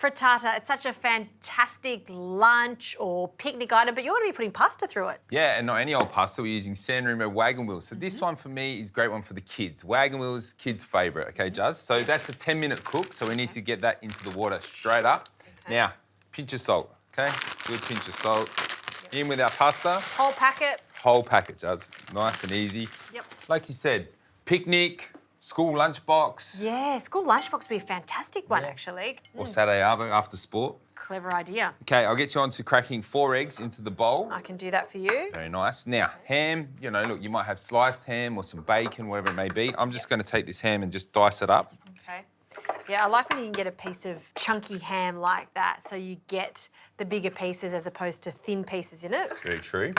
Frittata, it's such a fantastic lunch or picnic item, but you're going to be putting pasta through it. Yeah, and not any old pasta. We're using San Remo wagon wheels. So this one for me is a great one for the kids. Wagon wheels, kids' favourite, okay, Juz? So that's a 10-minute cook, so we need to get that into the water straight up. Okay. Now, pinch of salt, okay? Good pinch of salt. Yep. In with our pasta. Whole packet. Whole packet, Juz. Nice and easy. Yep. Like you said, picnic, school lunchbox. Yeah, school lunchbox would be a fantastic one, actually. Or Saturday after sport. Clever idea. Okay, I'll get you on to cracking 4 eggs into the bowl. I can do that for you. Very nice. Now, ham, you know, look, you might have sliced ham or some bacon, whatever it may be. I'm just going to take this ham and just dice it up. Okay. Yeah, I like when you can get a piece of chunky ham like that, so you get the bigger pieces as opposed to thin pieces in it. Very true.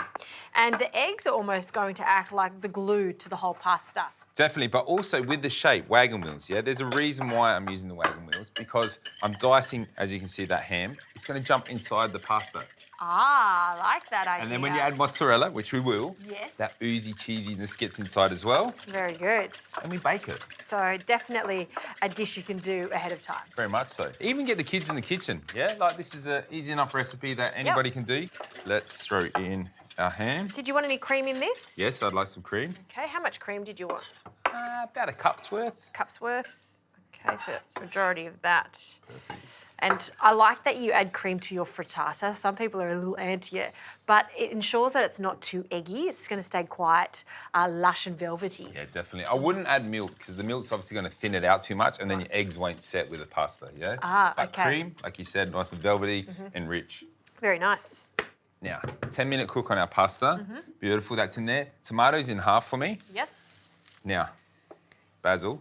And the eggs are almost going to act like the glue to the whole pasta. Definitely, but also with the shape, wagon wheels, yeah? There's a reason why I'm using the wagon wheels, because I'm dicing, as you can see, that ham. It's going to jump inside the pasta. Ah, I like that idea. And then when you add mozzarella, which we will, yes, that oozy cheesiness gets inside as well. Very good. And we bake it. So definitely a dish you can do ahead of time. Very much so. Even get the kids in the kitchen, yeah? Like this is an easy enough recipe that anybody can do. Let's throw in our ham. Did you want any cream in this? Yes, I'd like some cream. Okay, how much cream did you want? About a cup's worth. Cup's worth. Okay, so that's the majority of that. Perfect. And I like that you add cream to your frittata. Some people are a little anti it, but it ensures that it's not too eggy. It's going to stay quite lush and velvety. Yeah, definitely. I wouldn't add milk because the milk's obviously going to thin it out too much and then your eggs won't set with the pasta, yeah? But okay. Cream, like you said, nice and velvety and rich. Very nice. Now, 10-minute cook on our pasta. Beautiful, that's in there. Tomatoes in half for me. Yes. Now, basil.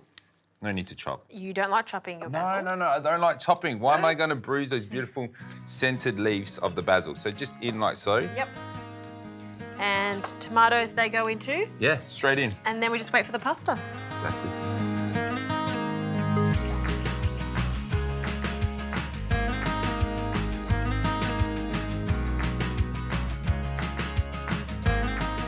No need to chop. You don't like chopping your basil? No, I don't like chopping. Why am I going to bruise those beautiful scented leaves of the basil? So just in like so. Yep. And tomatoes, they go into? Yeah, straight in. And then we just wait for the pasta. Exactly.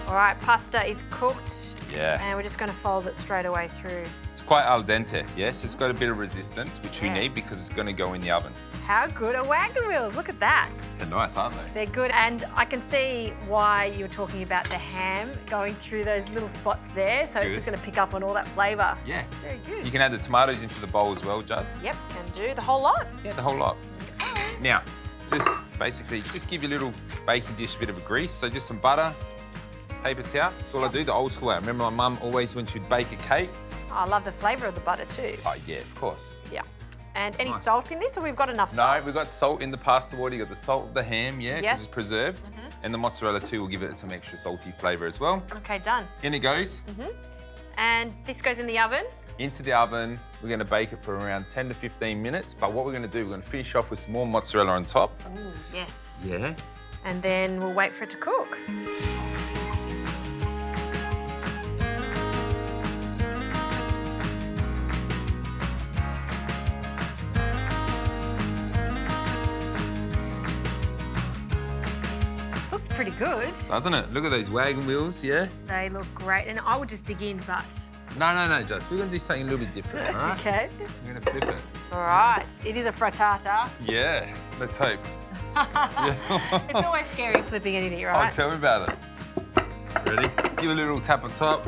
All right, pasta is cooked. Yeah. And we're just going to fold it straight away through. It's quite al dente, yes? It's got a bit of resistance, which we need because it's going to go in the oven. How good are wagon wheels? Look at that. They're nice, aren't they? They're good, and I can see why you were talking about the ham going through those little spots there, so it's just going to pick up on all that flavour. Yeah. Very good. You can add the tomatoes into the bowl as well, Juz. Yep, can do. The whole lot? Yeah, the whole lot. Now, just basically, just give your little baking dish a bit of a grease. So just some butter, paper towel. That's all I do, the old school way. I remember my mum always, when she'd bake a cake. Oh, I love the flavour of the butter too. Oh, yeah, of course. Yeah. And any salt in this, or we've got enough No, salt? we've got salt in the pasta water. You've got the salt of the ham, yeah, because Yes. it's preserved. And the mozzarella too will give it some extra salty flavour as well. Okay, done. In it goes. And this goes in the oven? Into the oven. We're going to bake it for around 10 to 15 minutes. But what we're going to do, we're going to finish off with some more mozzarella on top. Ooh, yes. Yeah. And then we'll wait for it to cook. Looks pretty good. Doesn't it? Look at those wagon wheels, yeah? They look great, and I would just dig in, but... No, Jess. We're going to do something a little bit different, all right? Okay. We're going to flip it. All right. It is a frittata. Yeah, let's hope. It's always scary flipping anything, right? Oh, tell me about it. Ready? Give a little tap on top.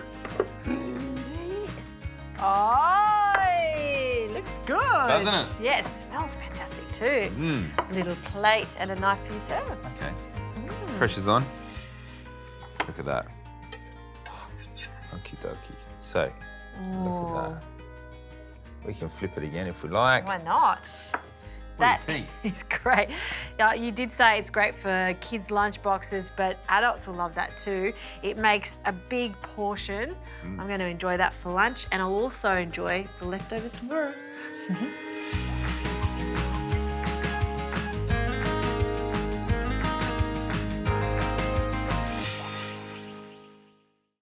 Oh, looks good. Doesn't it? Yeah, it smells fantastic too. A little plate and a knife for yourself. Okay. Pressure's on. Look at that. Okie dokie. So, look at that. We can flip it again if we like. Why not? What do you think? Is great. Now, you did say it's great for kids' lunch boxes, but adults will love that too. It makes a big portion. I'm going to enjoy that for lunch, and I'll also enjoy the leftovers tomorrow.